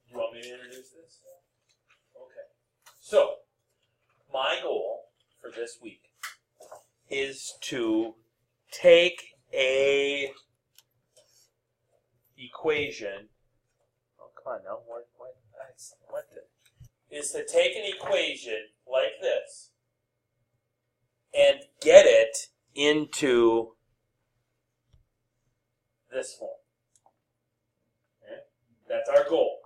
you want me to introduce this? Okay. So, my goal for this week is to take a equation. Oh, come on now. Is to take an equation like this and get it into this form. Okay? That's our goal.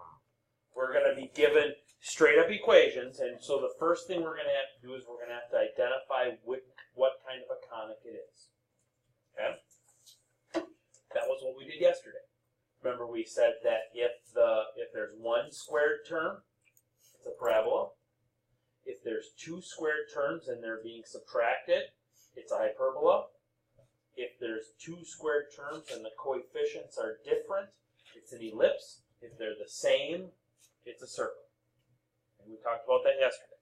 We're going to be given straight up equations, and so the first thing we're going to have to do is we're going to have to identify what kind of a conic it is. Okay? That was what we did yesterday. Remember, we said that if there's one squared term, it's a parabola. If there's two squared terms and they're being subtracted, it's a hyperbola. If there's two squared terms and the coefficients are different, it's an ellipse. If they're the same, it's a circle. And we talked about that yesterday.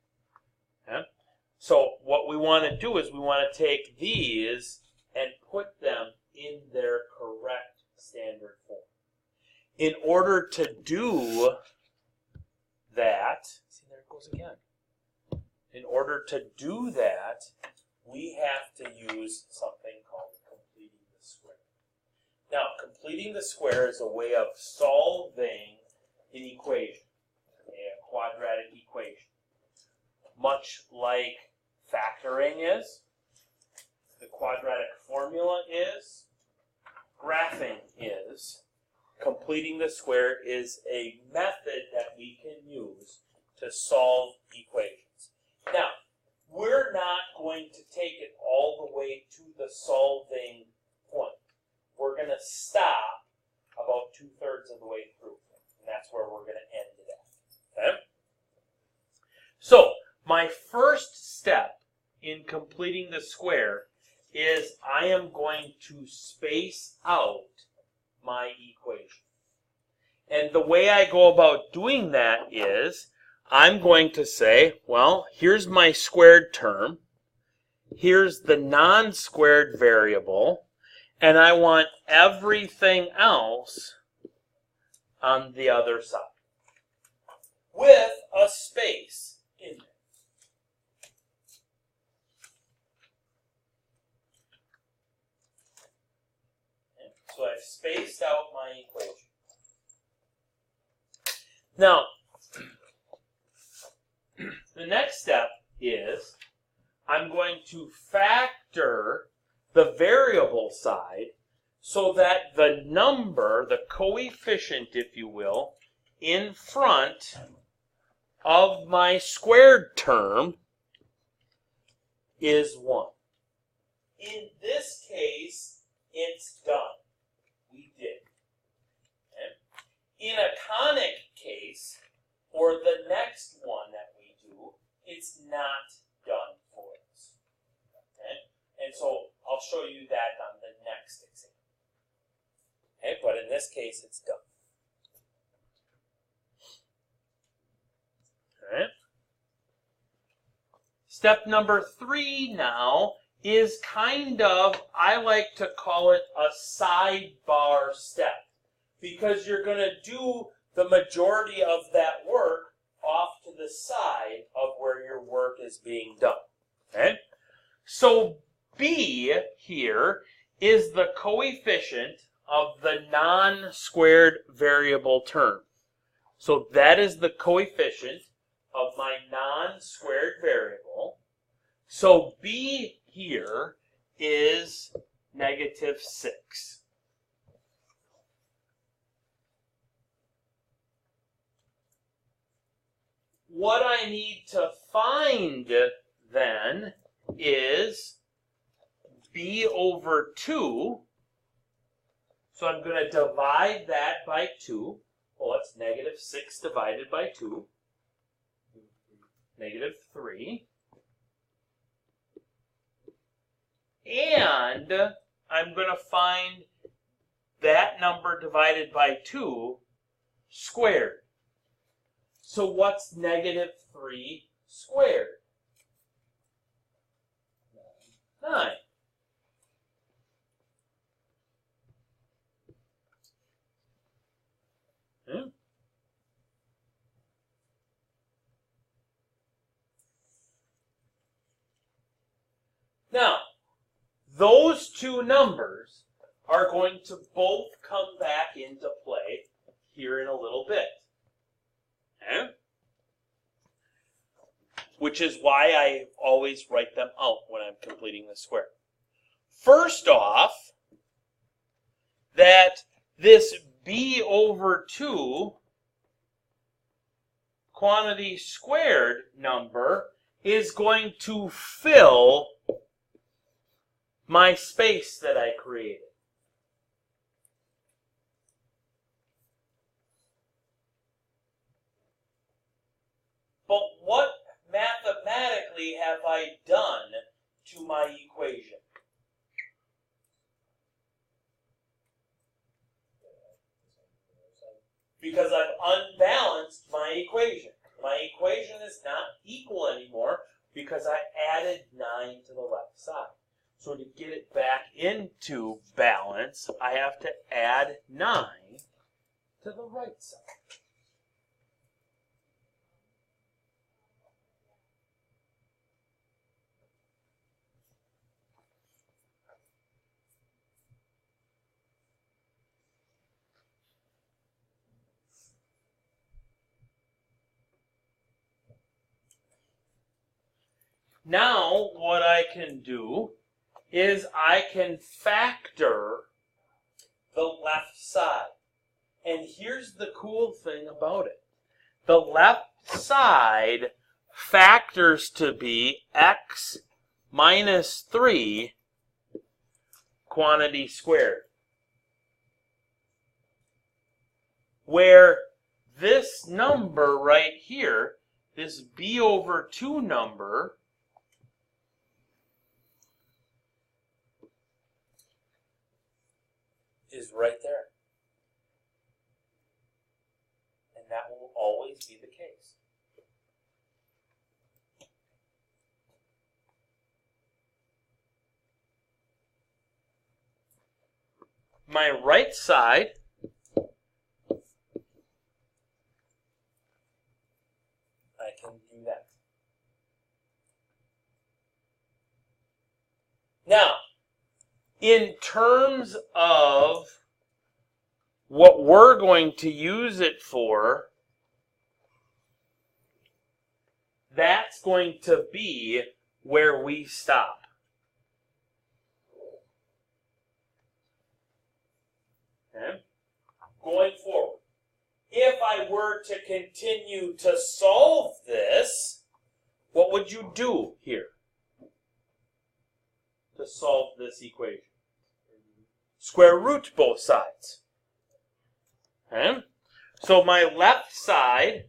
Okay? So what we want to do is we want to take these and put them in their correct standard form. In order to do that, see, there it goes again. In order to do that, we have to use something called completing the square. Now, completing the square is a way of solving an equation, a quadratic equation. Much like factoring is, the quadratic formula is, graphing is, completing the square is a method that we can use to solve equations. Now, we're not going to take it all the way to the solving point. We're going to stop about 2/3 of the way through, and that's where we're going to end it at. Okay? So, my first step in completing the square is I am going to space out my equation. And the way I go about doing that is I'm going to say, well, here's my squared term, here's the non-squared variable, and I want everything else on the other side with a space in there. Okay, so I've spaced out my equation. Now, the next step is I'm going to factor the variable side so that the number, the coefficient, if you will, in front of my squared term is 1. In this case, it's done. We did. Okay? In a conic case, or the next one that we do, it's not done for us. Okay? And so I'll show you that on the next example. Okay? But in this case, it's done. All right? Step number 3 now is kind of, I like to call it a sidebar step, because you're going to do the majority of that work off to the side of where your work is being done. Okay? So B here is the coefficient of the non-squared variable term. So that is the coefficient of my non-squared variable. So B here is -6. What I need to find then is B over 2. So I'm going to divide that by 2. Well, that's -6 divided by 2. -3. And I'm going to find that number divided by 2 squared. So what's -3 squared? 9. Now, those two numbers are going to both come back into play here in a little bit. Okay? Which is why I always write them out when I'm completing the square. First off, that this b over 2 quantity squared number is going to fill my space that I created. But what mathematically have I done to my equation? Because I've unbalanced my equation. My equation is not equal anymore because I added 9 to the left side. So to get it back into balance, I have to add 9 to the right side. Now, what I can do is I can factor the left side. And here's the cool thing about it. The left side factors to be x minus 3 quantity squared. Where this number right here, this b over 2 number, is right there. And that will always be the case. My right side I can do that. Now, in terms of what we're going to use it for, that's going to be where we stop. Okay? Going forward, if I were to continue to solve this, what would you do here to solve this equation? Square root both sides. Okay? So my left side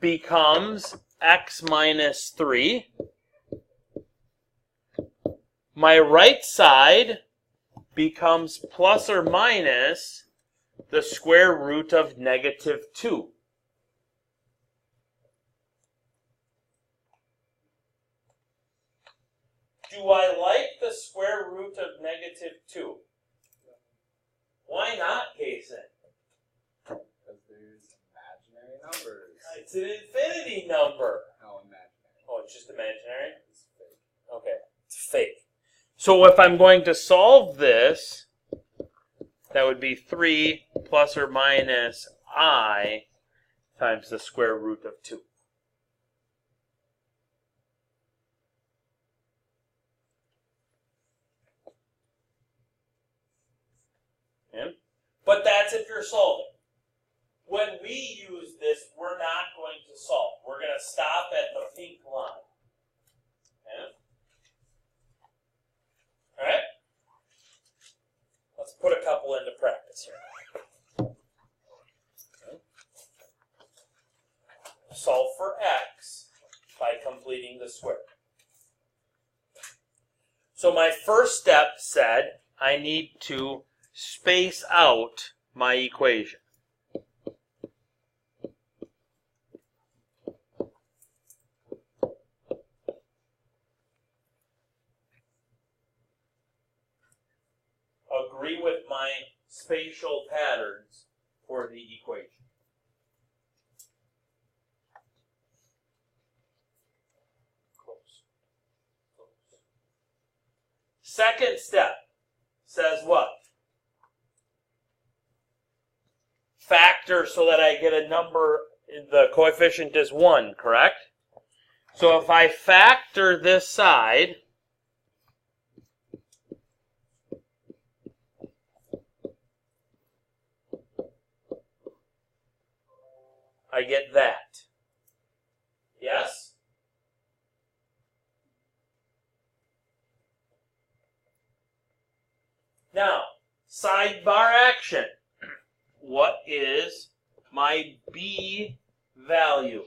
becomes x minus 3. My right side becomes plus or minus the square root of negative 2. Do I like the square root of negative 2? Why not, Kason? Because there's imaginary numbers. It's an infinity number. No, imaginary. Oh, it's just imaginary? It's fake. Okay, it's fake. So if I'm going to solve this, that would be 3 plus or minus I times the square root of 2. Okay? But that's if you're solving. When we use this, we're not going to solve. We're going to stop at the pink line. Okay? All right? Let's put a couple into practice here. Okay. Solve for x by completing the square. So my first step said I need to space out my equation. Agree with my spatial patterns for the equation. Close. Close. second step says what? Factor so that I get a number, the coefficient is 1, correct? So if I factor this side, I get that. Yes? Now, sidebar action. What is my B value?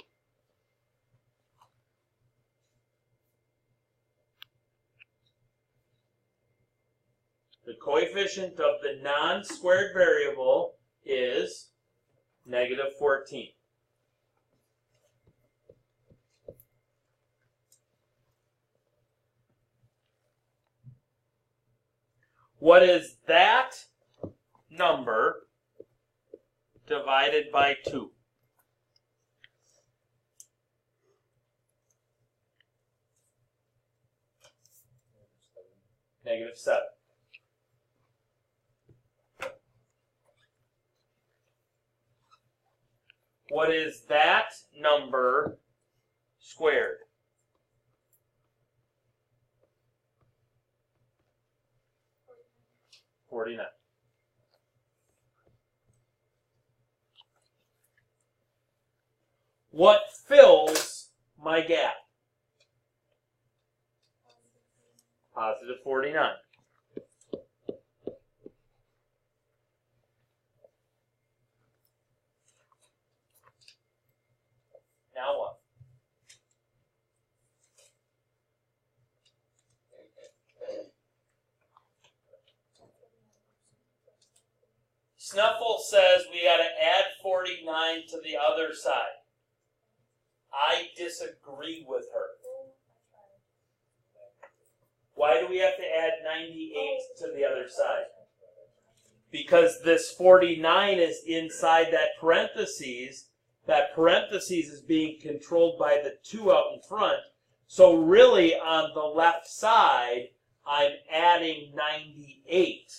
The coefficient of the non-squared variable is negative 14. What is that number divided by 2? Negative 7. What is that number squared? $49. What fills my gap? Positive 49. Now what? Snuffle says we got to add 49 to the other side. I disagree with her. Why do we have to add 98 to the other side? Because this 49 is inside that parentheses. That parentheses is being controlled by the 2 out in front. So really on the left side, I'm adding 98.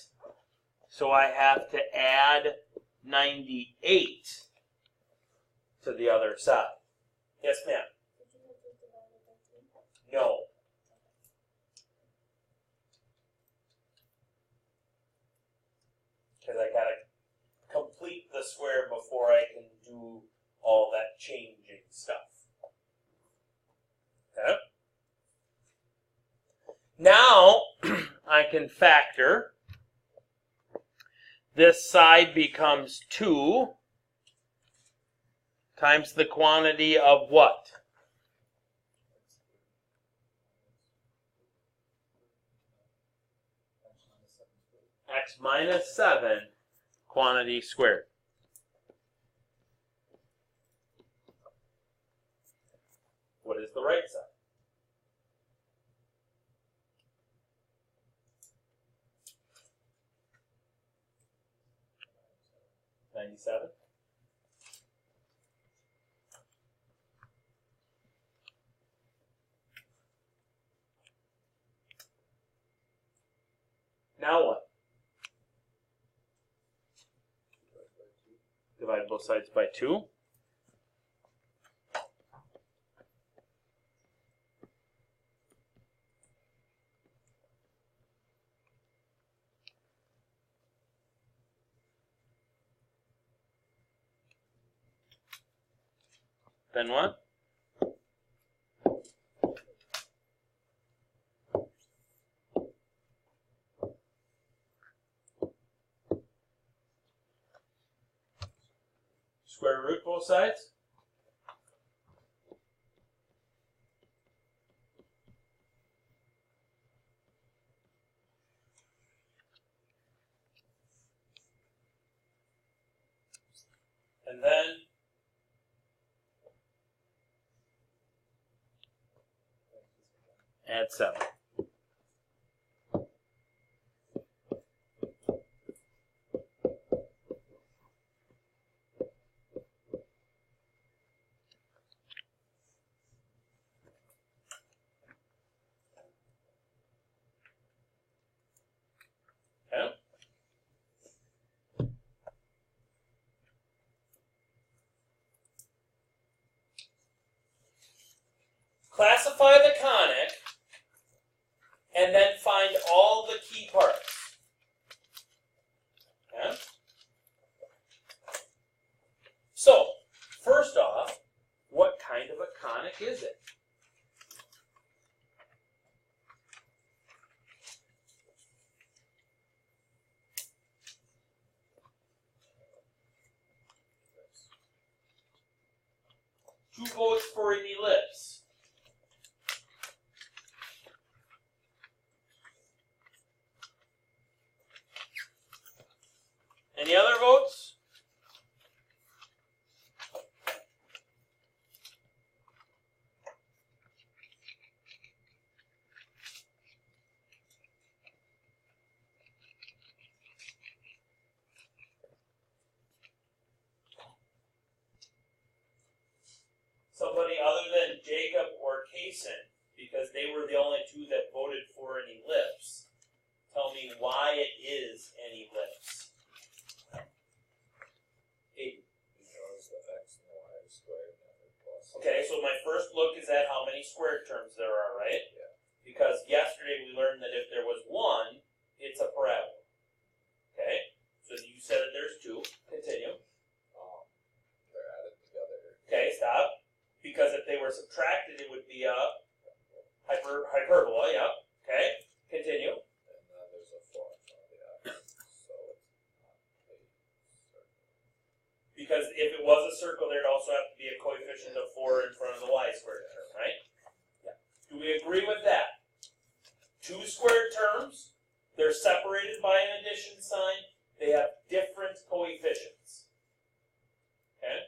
So I have to add 98 to the other side. Yes, ma'am? No. Because I got to complete the square before I can do all that changing stuff. Okay? Now, I can factor. This side becomes 2 times the quantity of what? X minus 7 quantity squared. What is the right side? $97. Now what? Divide both sides by 2. Then what? Square root both sides? And then add 7. modify the conic and then find all the key parts. Okay? So, first off, what kind of a conic is it? Two votes for an ellipse. Any other votes? Somebody other than Jacob or Kaysen, because they were the only two that voted for an ellipse. Tell me why it is an ellipse. Because the x and y squared plus. Okay, so my first look is at how many squared terms there are, right? Yeah. Because yesterday we learned that if there was one, it's a parabola. Okay, so you said that there's two. Continue. They're added together. Okay, stop. Because if they were subtracted, it would be a hyperbola, yeah. Okay, continue. And then there's a 4 in front of the x, so it's not a circle. Because if it was a circle, there'd also have to be a coefficient of 4 in front of the y squared term, right? Yeah. Do we agree with that? Two squared terms, they're separated by an addition sign, they have different coefficients. Okay?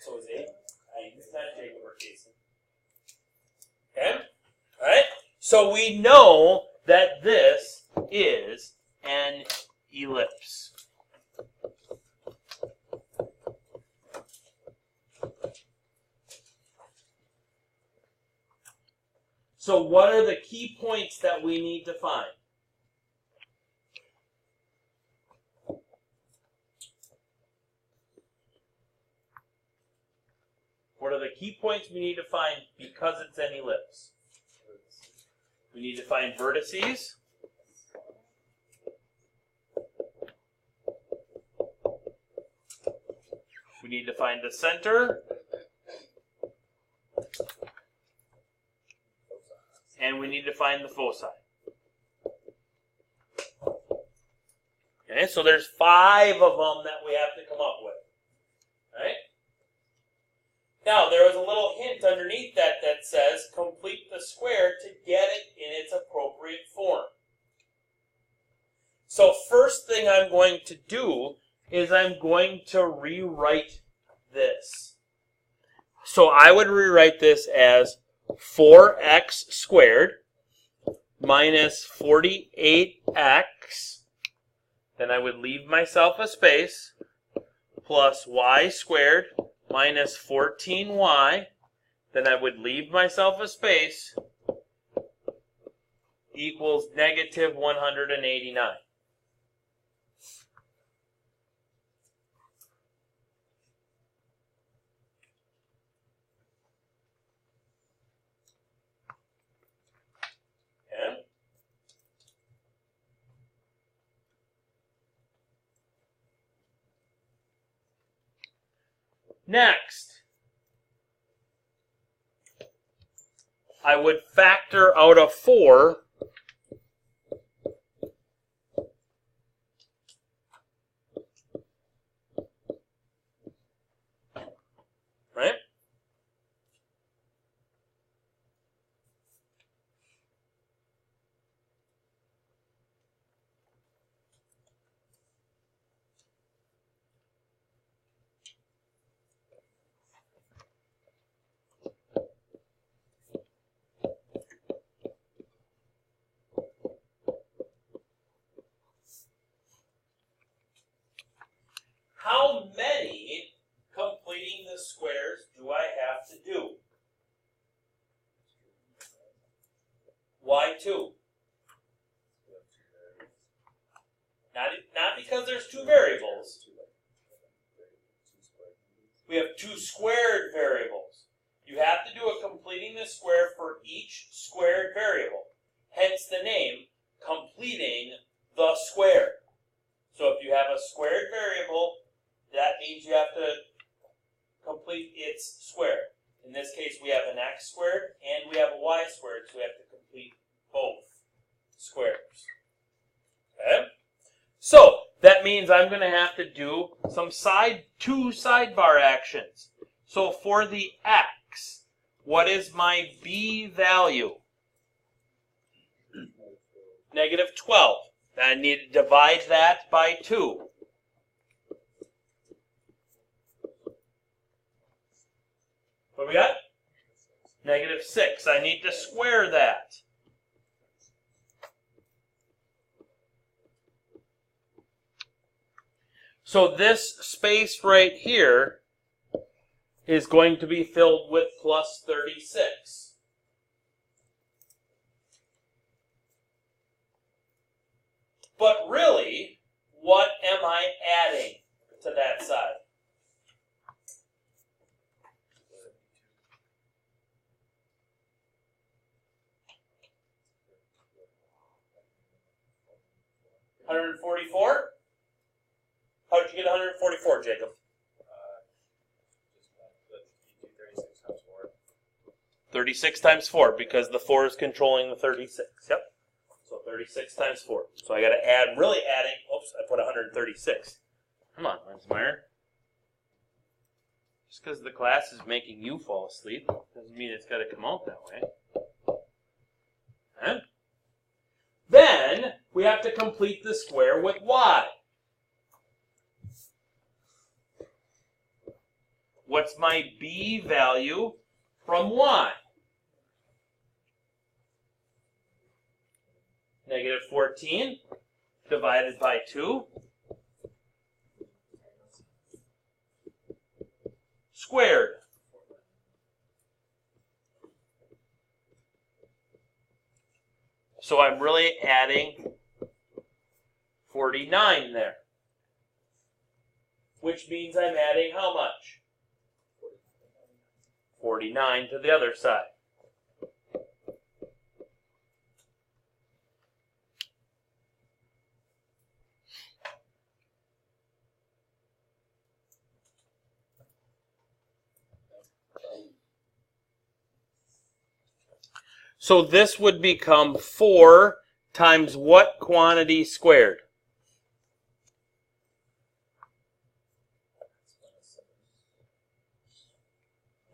So is 8. It's not Jacob or Jason. Okay? Alright? So we know that this is an ellipse. So what are the key points that we need to find? What are the key points we need to find because it's an ellipse? We need to find vertices. We need to find the center. And we need to find the foci. Okay, so there's 5 of them that we have to come up with. Right? Now, there was a little hint underneath that that says complete the square to get it in its appropriate form. So first thing I'm going to do is I'm going to rewrite this. So I would rewrite this as 4x squared minus 48x. Then I would leave myself a space plus y squared minus 14y, then I would leave myself a space, equals negative 189. Okay. Next, I would factor out of 4 right? How many completing the squares do I have to do? Why 2? Not because there's 2 variables. we have two squared variables. You have to do a completing the square for each squared variable. Hence the name, completing the square. So if you have a squared variable, that means you have to complete its square. In this case, we have an x squared and we have a y squared, so we have to complete both squares. Okay? So that means I'm going to have to do some two sidebar actions. So for the x, what is my b value? Negative 12. I need to divide that by 2. What do we got? Negative 6. I need to square that. So this space right here is going to be filled with plus 36. But really, what am I adding to that side? $144? How did you get 144, Jacob? 36 times 4, because the 4 is controlling the 36. Yep. So 36 times 4. So I got to add, really adding, oops, I put 136. Come on, Lensmeyer. Just because the class is making you fall asleep doesn't mean it's got to come out that way. Huh? Then we have to complete the square with y. What's my b value from y? Negative 14 divided by 2 squared. So I'm really adding 49 there. Which means I'm adding how much? 49 to the other side. So this would become 4 times what quantity squared?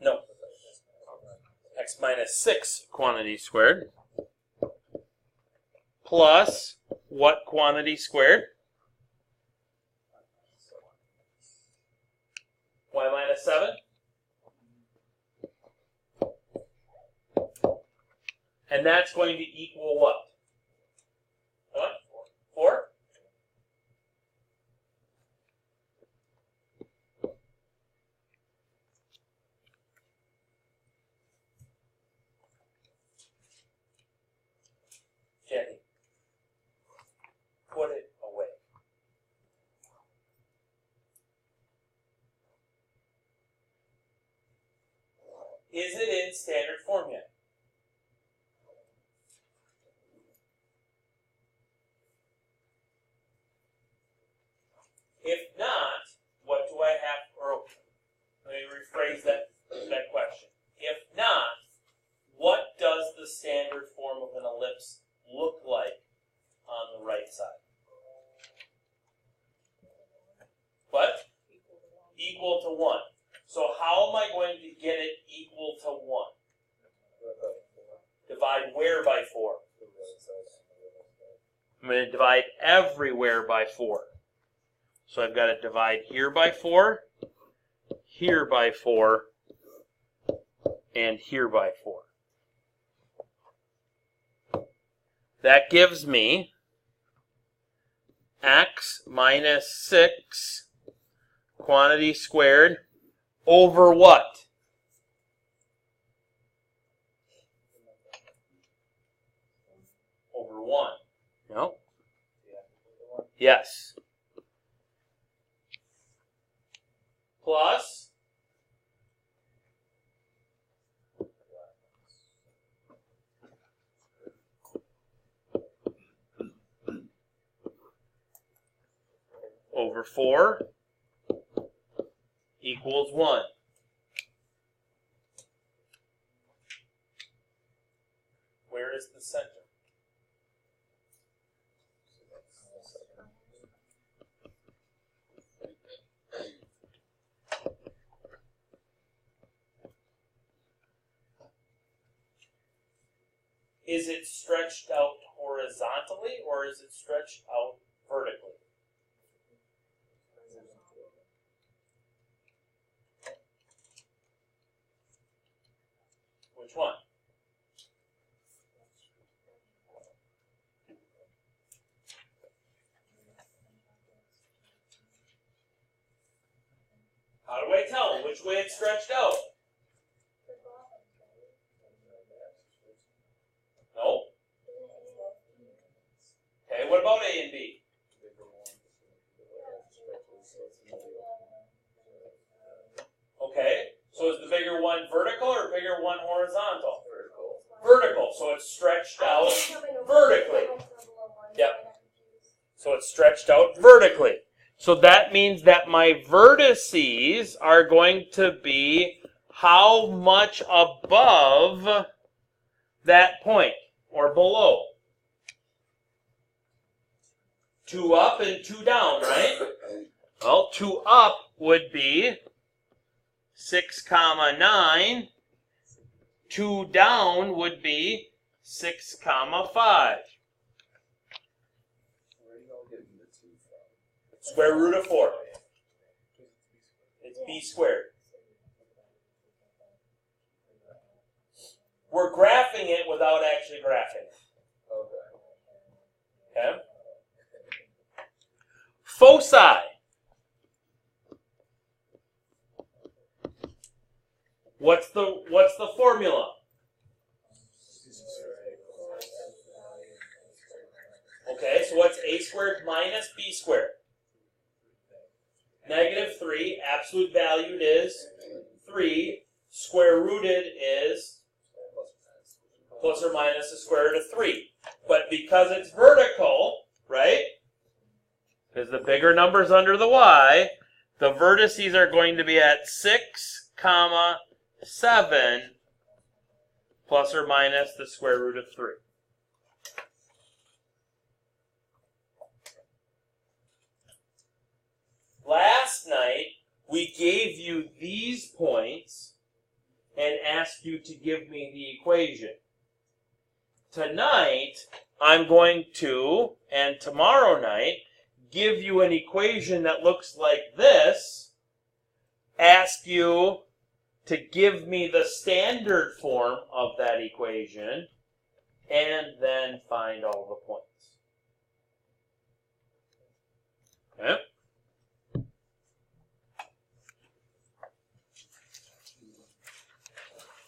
No. X minus 6 quantity squared. Plus what quantity squared? Y minus 7. And that's going to equal what? What? 4? Jenny, put it away. Is it in standard form yet? If not, what do I have, or let me rephrase that question. If not, what does the standard form of an ellipse look like on the right side? What? Equal to 1. So how am I going to get it equal to 1? Divide where by 4? I'm going to divide everywhere by 4. So I've got to divide here by 4, here by 4, and here by 4. That gives me x minus 6 quantity squared over what? Over 1. No? Yes. Plus over 4 equals 1. Where is the center? Is it stretched out horizontally or is it stretched out vertically? Which one? How do I tell which way it's stretched out? No? Okay, what about A and B? Okay, so is the bigger one vertical or bigger one horizontal? Vertical, so it's stretched out vertically. Yep. So it's stretched out vertically. So that means that my vertices are going to be how much above that point or below? 2 up and 2 down, right? Well, 2 up would be 6, 9. 2 down would be 6, 5. Where do y'all get the 2 from? Square root of 4. It's b squared. We're graphing it without actually graphing it. Okay? Foci. What's the formula? Okay, so what's a squared minus b squared? -3, absolute valued is 3, square rooted is plus or minus the square root of 3. But because it's vertical, right? Because the bigger number's under the y, the vertices are going to be at 6, 7, plus or minus the square root of 3. Last night, we gave you these points and asked you to give me the equation. Tonight, I'm going to, and tomorrow night, give you an equation that looks like this, ask you to give me the standard form of that equation, and then find all the points. Okay?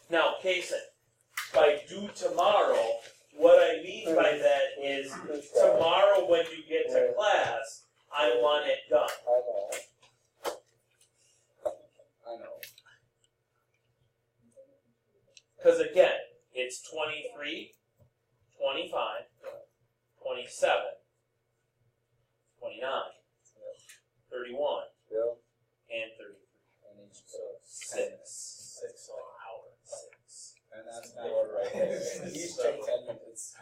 Now, Kason, by due tomorrow, what I mean by that is tomorrow when you get to class, I want it done. I know. Because again, it's 23, 25, 27, 29, 31, Yeah. and 33. And each so 6. 6 on hour. 6. And that's an hour right there. Each take 10 minutes.